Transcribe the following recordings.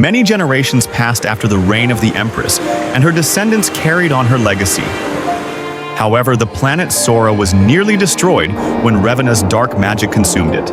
Many generations passed after the reign of the Empress, and her descendants carried on her legacy. However, the planet Sora was nearly destroyed when Revena's dark magic consumed it.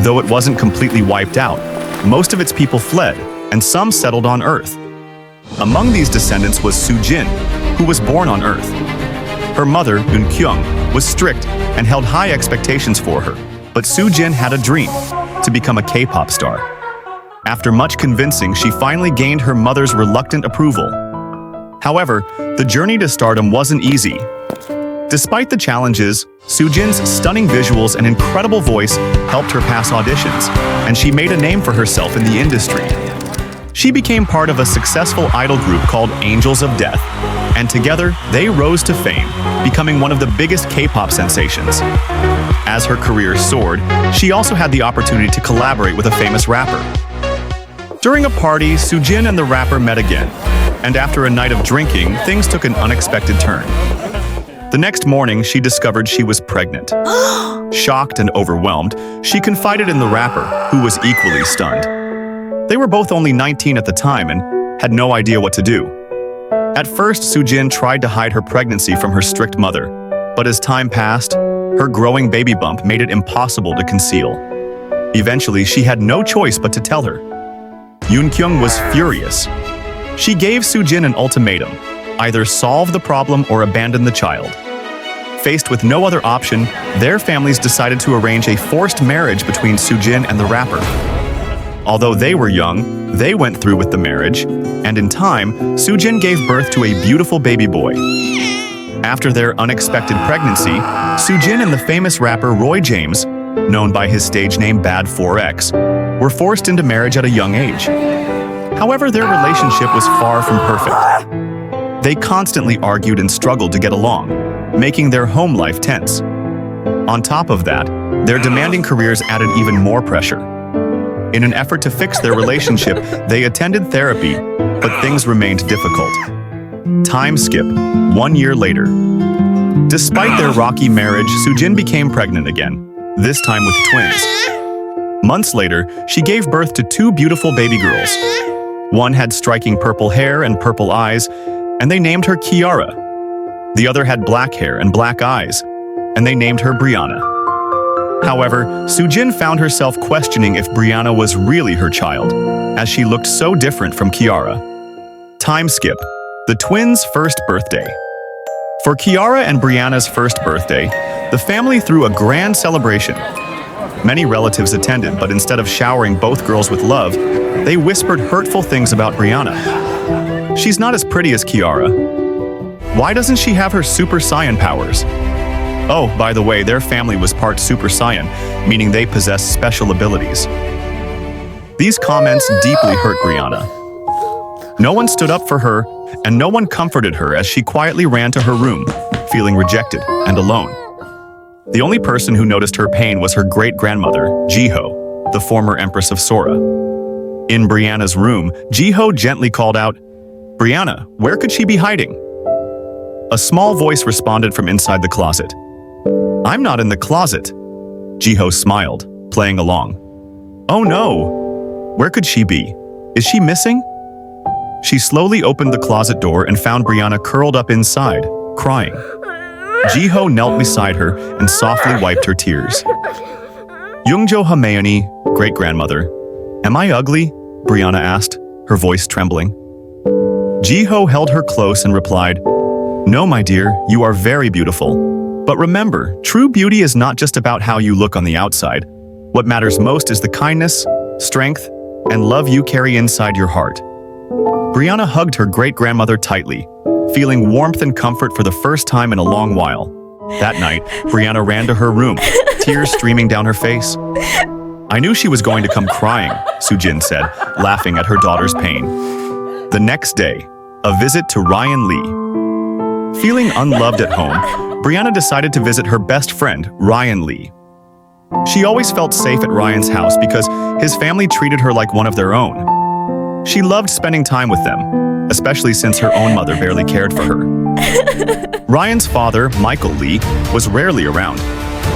Though it wasn't completely wiped out, most of its people fled, and some settled on Earth. Among these descendants was Sujin, who was born on Earth. Her mother, Eunkyung, was strict and held high expectations for her, but Sujin had a dream, to become a K-pop star. After much convincing, she finally gained her mother's reluctant approval. However, the journey to stardom wasn't easy. Despite the challenges, Sujin's stunning visuals and incredible voice helped her pass auditions, and she made a name for herself in the industry. She became part of a successful idol group called Angels of Death, and together they rose to fame, becoming one of the biggest K-pop sensations. As her career soared, she also had the opportunity to collaborate with a famous rapper. During a party, Sujin and the rapper met again, and after a night of drinking, things took an unexpected turn. The next morning, she discovered she was pregnant. Shocked and overwhelmed, she confided in the rapper, who was equally stunned. They were both only 19 at the time and had no idea what to do. At first, Sujin tried to hide her pregnancy from her strict mother, but as time passed, her growing baby bump made it impossible to conceal. Eventually, she had no choice but to tell her. Eunkyung was furious. She gave Sujin an ultimatum: either solve the problem or abandon the child. Faced with no other option, their families decided to arrange a forced marriage between Sujin and the rapper. Although they were young, they went through with the marriage, and in time, Sujin gave birth to a beautiful baby boy. After their unexpected pregnancy, Sujin and the famous rapper Roy James, known by his stage name Bad 4X, were forced into marriage at a young age. However, their relationship was far from perfect. They constantly argued and struggled to get along, making their home life tense. On top of that, their demanding careers added even more pressure. In an effort to fix their relationship, they attended therapy, but things remained difficult. Time skip, 1 year later. Despite their rocky marriage, Sujin became pregnant again, this time with twins. Months later, she gave birth to 2 beautiful baby girls. One had striking purple hair and purple eyes, and they named her Kiara. The other had black hair and black eyes, and they named her Brianna. However, Sujin found herself questioning if Brianna was really her child, as she looked so different from Kiara. Time skip, the twins' first birthday. For Kiara and Brianna's first birthday, the family threw a grand celebration. Many relatives attended, but instead of showering both girls with love, they whispered hurtful things about Brianna. She's not as pretty as Kiara. Why doesn't she have her Super Saiyan powers? Oh, by the way, their family was part Super Saiyan, meaning they possess special abilities. These comments deeply hurt Brianna. No one stood up for her, and no one comforted her as she quietly ran to her room, feeling rejected and alone. The only person who noticed her pain was her great-grandmother, Jiho, the former Empress of Sora. In Brianna's room, Jiho gently called out, "Brianna, where could she be hiding?" A small voice responded from inside the closet. "I'm not in the closet." Jiho smiled, playing along. "Oh no! Where could she be? Is she missing?" She slowly opened the closet door and found Brianna curled up inside, crying. Jiho knelt beside her and softly wiped her tears. "Youngjo Hameoni, great-grandmother, am I ugly?" Brianna asked, her voice trembling. Jiho held her close and replied, "No, my dear, you are very beautiful. But remember, true beauty is not just about how you look on the outside. What matters most is the kindness, strength, and love you carry inside your heart." Brianna hugged her great-grandmother tightly, feeling warmth and comfort for the first time in a long while. That night, Brianna ran to her room, tears streaming down her face. "I knew she was going to come crying," Sujin said, laughing at her daughter's pain. The next day, a visit to Ryan Lee. Feeling unloved at home, Brianna decided to visit her best friend, Ryan Lee. She always felt safe at Ryan's house because his family treated her like one of their own. She loved spending time with them, especially since her own mother barely cared for her. Ryan's father, Michael Lee, was rarely around.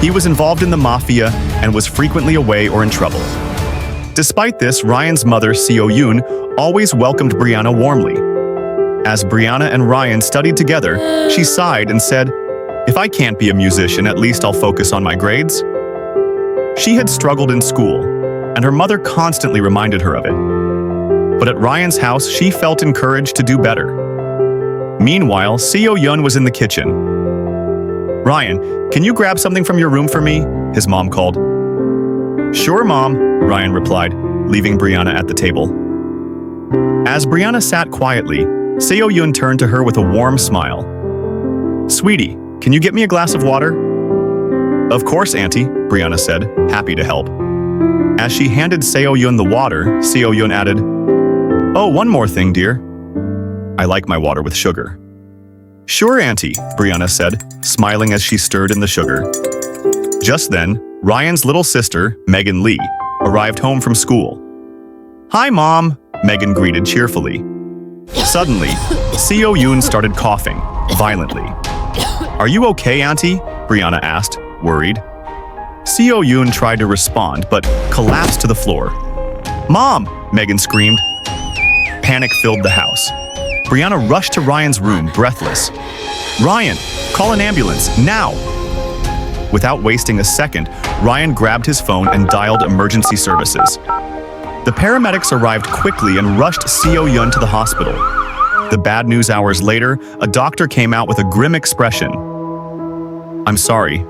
He was involved in the mafia and was frequently away or in trouble. Despite this, Ryan's mother, Seo Yoon, always welcomed Brianna warmly. As Brianna and Ryan studied together, she sighed and said, "If I can't be a musician, at least I'll focus on my grades." She had struggled in school, and her mother constantly reminded her of it. But at Ryan's house, she felt encouraged to do better. Meanwhile, Seo Yoon was in the kitchen. "Ryan, can you grab something from your room for me?" his mom called. "Sure, Mom," Ryan replied, leaving Brianna at the table. As Brianna sat quietly, Seo Yoon turned to her with a warm smile. "Sweetie, can you get me a glass of water?" "Of course, Auntie," Brianna said, happy to help. As she handed Seo Yoon the water, Seo Yoon added, "Oh, one more thing, dear. I like my water with sugar." "Sure, Auntie," Brianna said, smiling as she stirred in the sugar. Just then, Ryan's little sister, Megan Lee, arrived home from school. "Hi, Mom," Megan greeted cheerfully. Suddenly, Seo Yoon started coughing, violently. "Are you okay, Auntie?" Brianna asked, worried. Seo Yoon tried to respond, but collapsed to the floor. "Mom!" Megan screamed. Panic filled the house. Brianna rushed to Ryan's room, breathless. "Ryan, call an ambulance, now!" Without wasting a second, Ryan grabbed his phone and dialed emergency services. The paramedics arrived quickly and rushed Seo Yoon to the hospital. The bad news hours later, a doctor came out with a grim expression. "I'm sorry,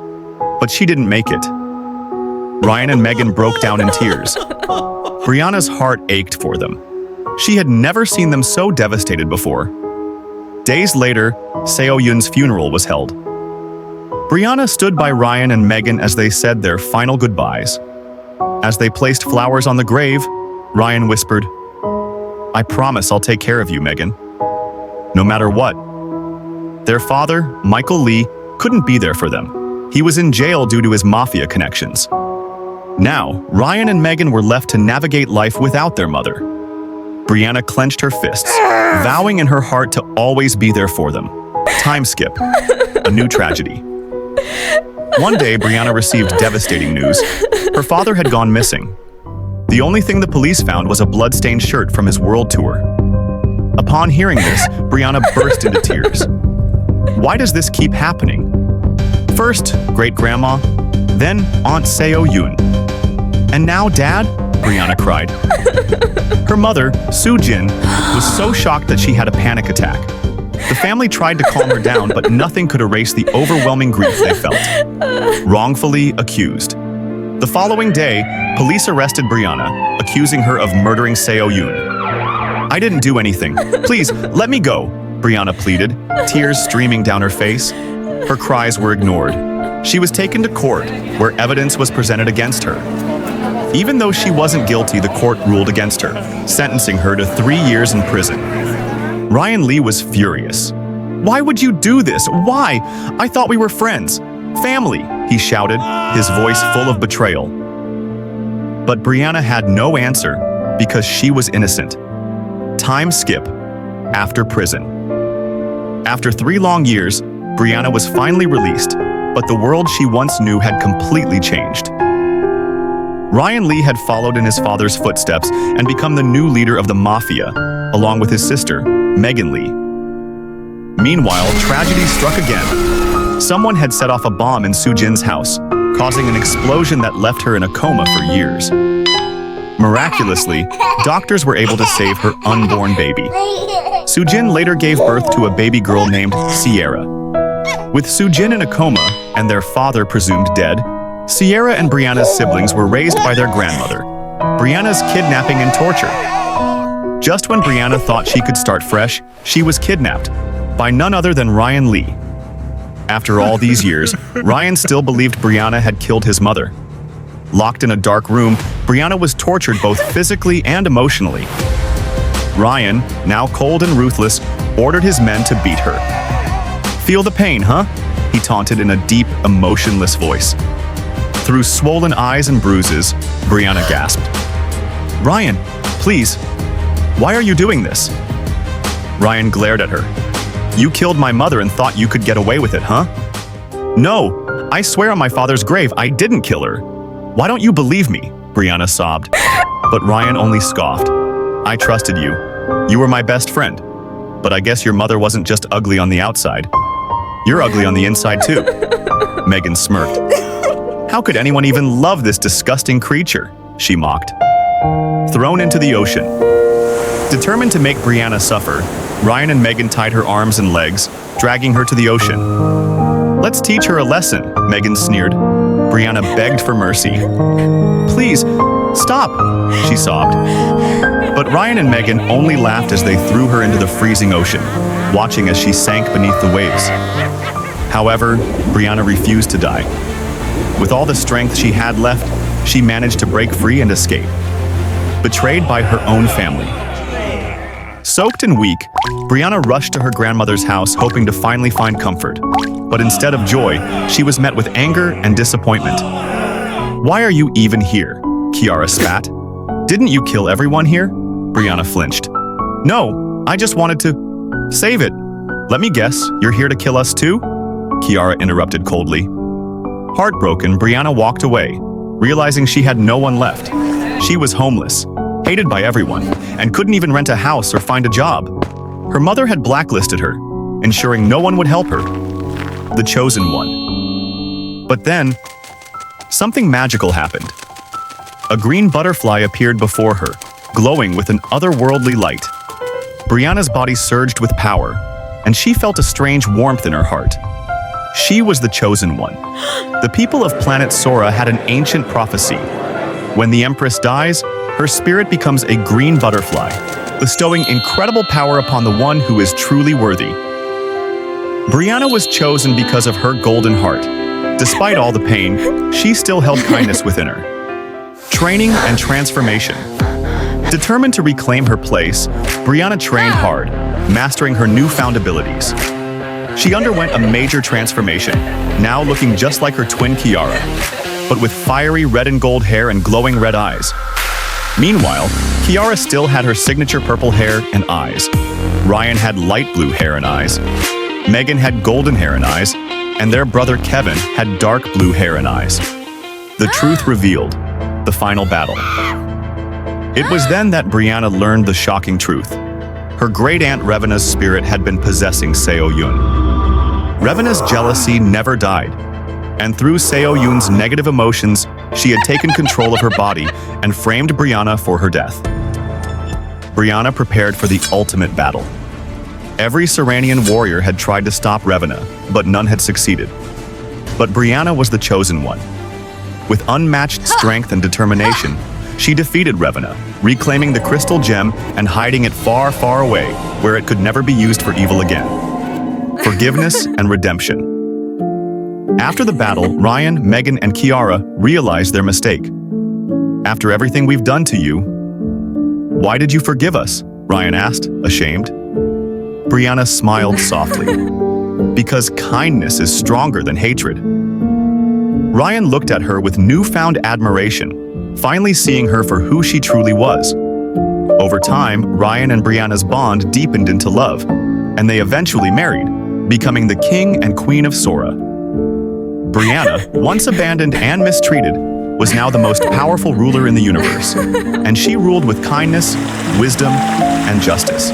but she didn't make it." Ryan and Megan broke down in tears. Brianna's heart ached for them. She had never seen them so devastated before. Days later, Seo Yoon's funeral was held. Brianna stood by Ryan and Megan as they said their final goodbyes. As they placed flowers on the grave, Ryan whispered, "I promise I'll take care of you, Megan. No matter what." Their father, Michael Lee, couldn't be there for them. He was in jail due to his mafia connections. Now, Ryan and Megan were left to navigate life without their mother. Brianna clenched her fists, vowing in her heart to always be there for them. Time skip. A new tragedy. One day, Brianna received devastating news. Her father had gone missing. The only thing the police found was a blood-stained shirt from his world tour. Upon hearing this, Brianna burst into tears. Why does this keep happening? First, great-grandma, then Aunt Seo Yoon. And now Dad? Brianna cried. Her mother, Soo Jin, was so shocked that she had a panic attack. The family tried to calm her down, but nothing could erase the overwhelming grief they felt. Wrongfully accused. The following day, police arrested Brianna, accusing her of murdering Seo Yoon. "I didn't do anything. Please, let me go," Brianna pleaded, tears streaming down her face. Her cries were ignored. She was taken to court, where evidence was presented against her. Even though she wasn't guilty, the court ruled against her, sentencing her to 3 years in prison. Ryan Lee was furious. "Why would you do this? Why? I thought we were friends. Family," he shouted, his voice full of betrayal. But Brianna had no answer because she was innocent. Time skip. After prison. After 3 long years, Brianna was finally released, but the world she once knew had completely changed. Ryan Lee had followed in his father's footsteps and become the new leader of the mafia, along with his sister, Megan Lee. Meanwhile, tragedy struck again. Someone had set off a bomb in Soo Jin's house, causing an explosion that left her in a coma for years. Miraculously, doctors were able to save her unborn baby. Soo Jin later gave birth to a baby girl named Sierra. With Soo Jin in a coma and their father presumed dead, Sierra and Brianna's siblings were raised by their grandmother. Brianna's kidnapping and torture. Just when Brianna thought she could start fresh, she was kidnapped by none other than Ryan Lee. After all these years, Ryan still believed Brianna had killed his mother. Locked in a dark room, Brianna was tortured both physically and emotionally. Ryan, now cold and ruthless, ordered his men to beat her. "Feel the pain, huh?" he taunted in a deep, emotionless voice. Through swollen eyes and bruises, Brianna gasped. "Ryan, please, why are you doing this?" Ryan glared at her. "You killed my mother and thought you could get away with it, huh?" "No, I swear on my father's grave, I didn't kill her. Why don't you believe me?" Brianna sobbed. But Ryan only scoffed. "I trusted you. You were my best friend. But I guess your mother wasn't just ugly on the outside. You're ugly on the inside too." Megan smirked. "How could anyone even love this disgusting creature?" she mocked. Thrown into the ocean. Determined to make Brianna suffer, Ryan and Megan tied her arms and legs, dragging her to the ocean. "Let's teach her a lesson," Megan sneered. Brianna begged for mercy. "Please, stop," she sobbed. But Ryan and Megan only laughed as they threw her into the freezing ocean, watching as she sank beneath the waves. However, Brianna refused to die. With all the strength she had left, she managed to break free and escape, betrayed by her own family. Soaked and weak, Brianna rushed to her grandmother's house hoping to finally find comfort. But instead of joy, she was met with anger and disappointment. "Why are you even here?" Kiara spat. "Didn't you kill everyone here?" Brianna flinched. "No, I just wanted to save it." "Let me guess, you're here to kill us too?" Kiara interrupted coldly. Heartbroken, Brianna walked away, realizing she had no one left. She was homeless, hated by everyone, and couldn't even rent a house or find a job. Her mother had blacklisted her, ensuring no one would help her. The chosen one. But then, something magical happened. A green butterfly appeared before her, glowing with an otherworldly light. Brianna's body surged with power, and she felt a strange warmth in her heart. She was the chosen one. The people of planet Sora had an ancient prophecy. When the Empress dies, her spirit becomes a green butterfly, bestowing incredible power upon the one who is truly worthy. Brianna was chosen because of her golden heart. Despite all the pain, she still held kindness within her. Training and transformation. Determined to reclaim her place, Brianna trained hard, mastering her newfound abilities. She underwent a major transformation, now looking just like her twin Kiara, but with fiery red and gold hair and glowing red eyes. Meanwhile, Kiara still had her signature purple hair and eyes. Ryan had light blue hair and eyes. Megan had golden hair and eyes, and their brother Kevin had dark blue hair and eyes. The truth revealed, the final battle. It was then that Brianna learned the shocking truth. Her great-aunt Revena's spirit had been possessing Seo-yun. Revena's jealousy never died, and through Seo-yun's negative emotions, she had taken control of her body and framed Brianna for her death. Brianna prepared for the ultimate battle. Every Serenian warrior had tried to stop Revena, but none had succeeded. But Brianna was the chosen one. With unmatched strength and determination, she defeated Revena, reclaiming the crystal gem and hiding it far, far away, where it could never be used for evil again. Forgiveness and redemption. After the battle, Ryan, Megan, and Kiara realized their mistake. "After everything we've done to you, why did you forgive us?" Ryan asked, ashamed. Brianna smiled softly. "Because kindness is stronger than hatred." Ryan looked at her with newfound admiration, finally seeing her for who she truly was. Over time, Ryan and Brianna's bond deepened into love, and they eventually married, becoming the King and Queen of Sora. Brianna, once abandoned and mistreated, was now the most powerful ruler in the universe, and she ruled with kindness, wisdom, and justice.